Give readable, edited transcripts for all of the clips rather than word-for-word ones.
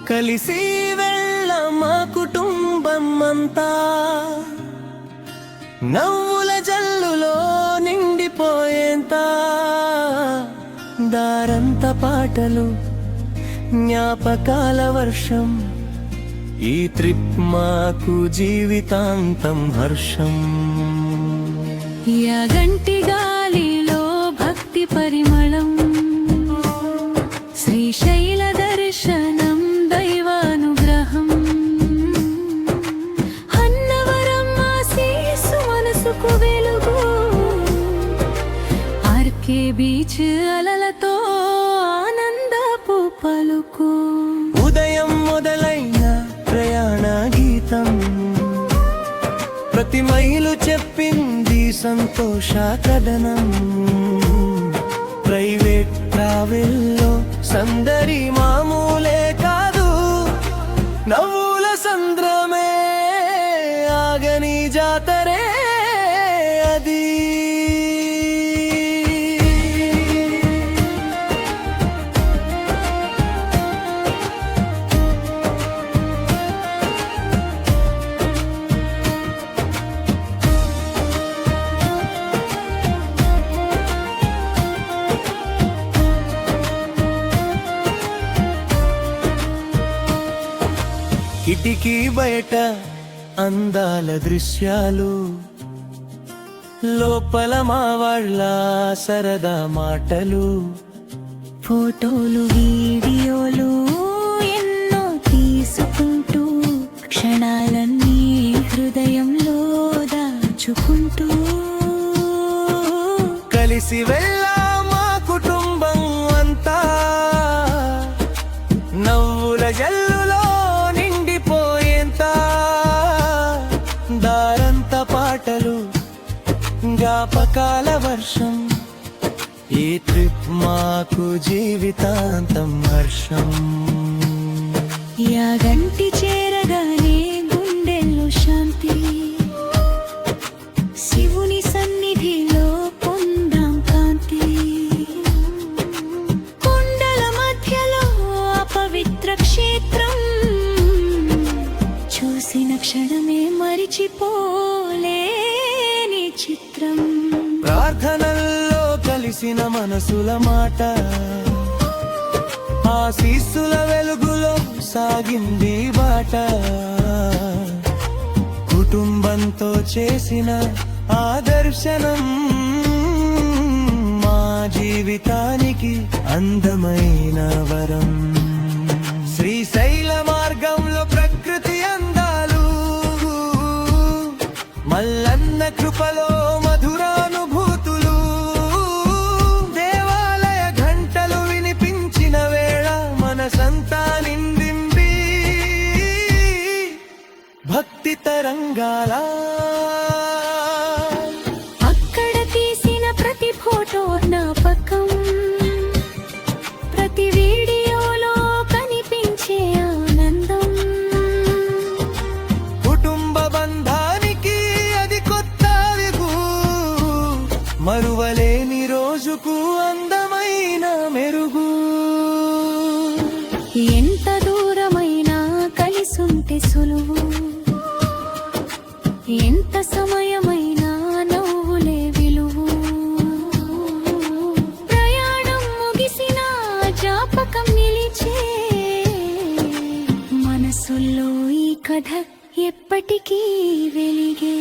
కలిసి వెళ్ళ మా కుటుంబం అంతా నవ్వుల జల్లులో నిండిపోయేంత దారంత పాటలు జ్ఞాపకాల వర్షం ఈ ట్రిప్ మాకు జీవితాంతం హర్షం యాగంటి గాలిలో భక్తి పరిమళం శ్రీశైల దర్శనం దైవానుగ్రహం అన్నవరం ఆశీస్సు మనసుకు వెలుగు ఆర్కే బీచ్ అలలతో ఆనందపు పలుకు ఉదయం మొదలైన ప్రయాణ గీతం ప్రతి మైలు చెప్పింది సంతోష కథనం ప్రైవేట్ ట్రావెల్లో సందడి మామూలే కాదు నవ్వుల సంద్రమే ఆగని జాతరే అది కిటికీ బయట అందాల దృశ్యాలు లోపల మా వాళ్ళ సరదా మాటలు ఫోటోలు వీడియోలు ఎన్నో తీసుకుంటూ క్షణాలన్నీ హృదయంలో దాచుకుంటూ కలిసి వెళ్ళా మా కుటుంబం అంతా నవ్వుల జల్లులో నిండిపోయేంత దారంత పాటలు జ్ఞాపకాల వర్షం ఈ ట్రిప్ మాకు జీవితాంతం హర్షం యాగంటి చేరగానే గుండెల్లో శాంతి శివుని సన్నిధిలో పొందాం కాంతి కొండల మధ్యలో అపవిత్ర క్షేత్రం చూసిన క్షణమే మరిచిపోలేని చిత్రం ప్రార్థనల్లో కలిసిన మనసుల మాట ఆశీస్సుల వెలుగులో సాగింది బాట కుటుంబంతో చేసిన ఆదర్శనం మా జీవితానికి అందమైన వరం శ్రీశైల మార్గంలో ప్రకృతి అందాలు మల్లన్న కృపలో మధురానుభూతులు దేవాలయ ఘంటలు వినిపించిన వేళ మనసంతా నిండింది భక్తి తరంగాల అక్కడ తీసిన ప్రతి ఫోటో జ్ఞాపకం ప్రతి వీడియోలో కనిపించే ఆనందం కుటుంబ బంధానికి అది కొత్త వెలుగు మరువలేని రోజుకు అందమైన మెరుగు ఎంత దూరమైనా కలిసుంటే సులువు ఎంత సమయమైనా నవ్వులే విలువు ప్రయాణం ముగిసిన జ్ఞాపకం నిలిచే మనసుల్లో ఈ కథ ఎప్పటికీ వెలిగే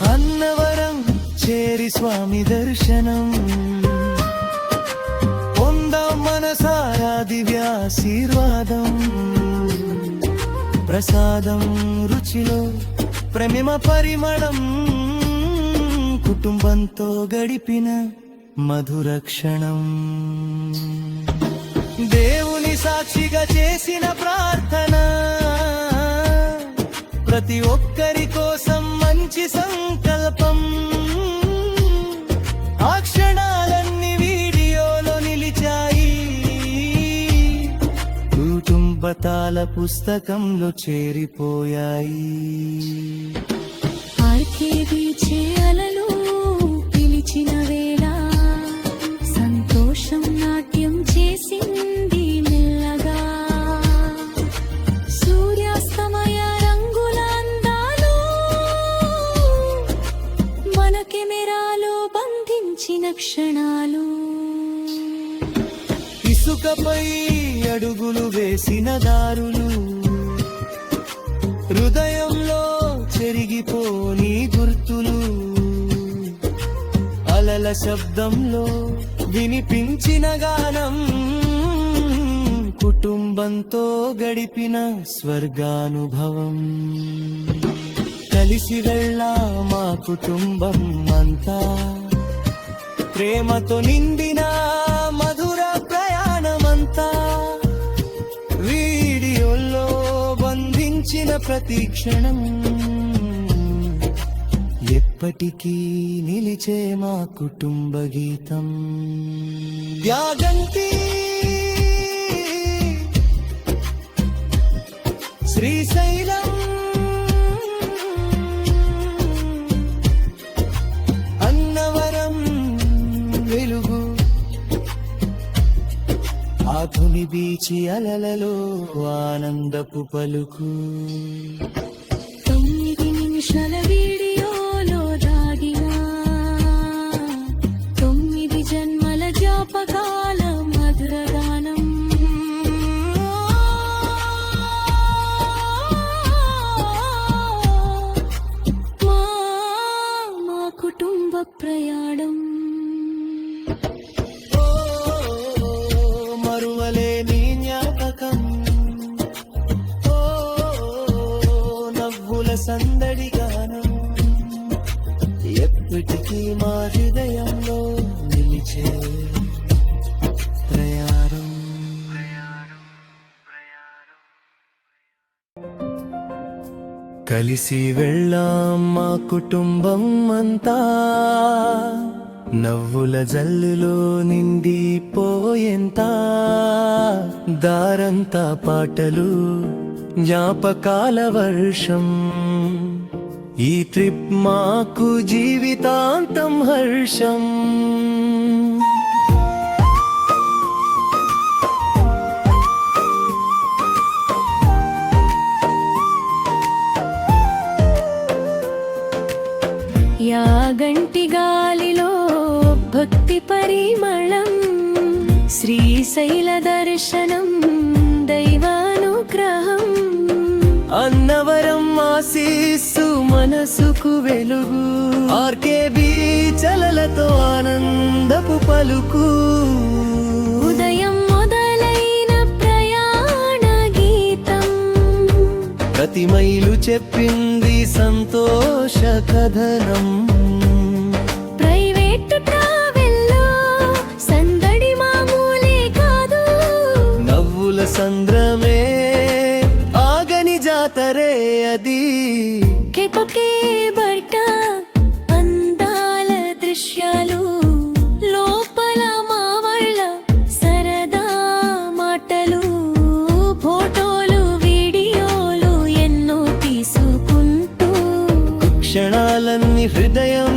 అన్నవరం చేరి స్వామి దర్శనం పొందాం మనసారా దివ్యాశీర్వాదం ప్రసాదం రుచిలో ప్రేమ పరిమళం కుటుంబంతో గడిపిన మధుర క్షణం దేవుని సాక్షిగా చేసిన ప్రార్థన ప్రతి ఒక్కరి కోసం మంచి సంకల్పం ఆ క్షణాలన్నీ వీడియోలో నిలిచాయి కుటుంబతాల పుస్తకంలో చేరిపోయాయి క్షణాలు. ఇసుకపై అడుగులు వేసిన దారులు, హృదయంలో చెరిగిపోని గుర్తులు, అలల శబ్దంలో వినిపించిన గానం, కుటుంబంతో గడిపిన స్వర్గానుభవం. కలిసి వెళ్ళా మా కుటుంబం అంతా, ప్రేమతో నిండిన మధుర ప్రయాణమంతా, వీడియోల్లో బంధించిన ప్రతి క్షణం ఎప్పటికీ నిలిచే మా కుటుంబ గీతం. యాగంటి శ్రీశైలం అన్నవరం వెలుగు, ఆధుని బీచి అలలలో ఆనందపు పలుకు. 9 నిమిషాల వీడియోలో దాగిన 9 జన్మల జ్ఞాపకాల మధురగానం. మా కుటుంబ ప్రయాణం. మరువలేని జ్ఞాపకం, నవ్వుల సందడి గానం, ఎప్పటికీ మా హృదయంలో నిలిచే ప్రయాణం. కలిసి వెళ్ళాం మా కుటుంబం అంతా, నవ్వుల జల్లులో నిండిపోయేంత, దారంతా పాటలు జ్ఞాపకాల వర్షం. ఈ ట్రిప్ మాకు జీవితాంతం హర్షం. యాగంటి గాలిలో భక్తి పరిమళం, శ్రీశైల దర్శనం దైవానుగ్రహం. అన్నవరం ఆశీస్సు మనసుకు వెలుగు, ఆర్కేబీ చలలతో ఆనందపు పలుకు. ఉదయం మొదలైన ప్రయాణ గీతం, ప్రతి మైలు చెప్పింది సంతోష కథనం. ప్రైవేట్ ట్రావెల్లో సందడి మామూలే కాదు, నవ్వుల సంద్రమే ఆగని జాతరే అది. కేపకే బట్ట అందాల దృశ్యాలు, లోపల మా వాళ్ళ సరదా మాటలు, ఫోటోలు వీడియోలు ఎన్నో తీసుకుంటూ, క్షణాలన్నీ హృదయం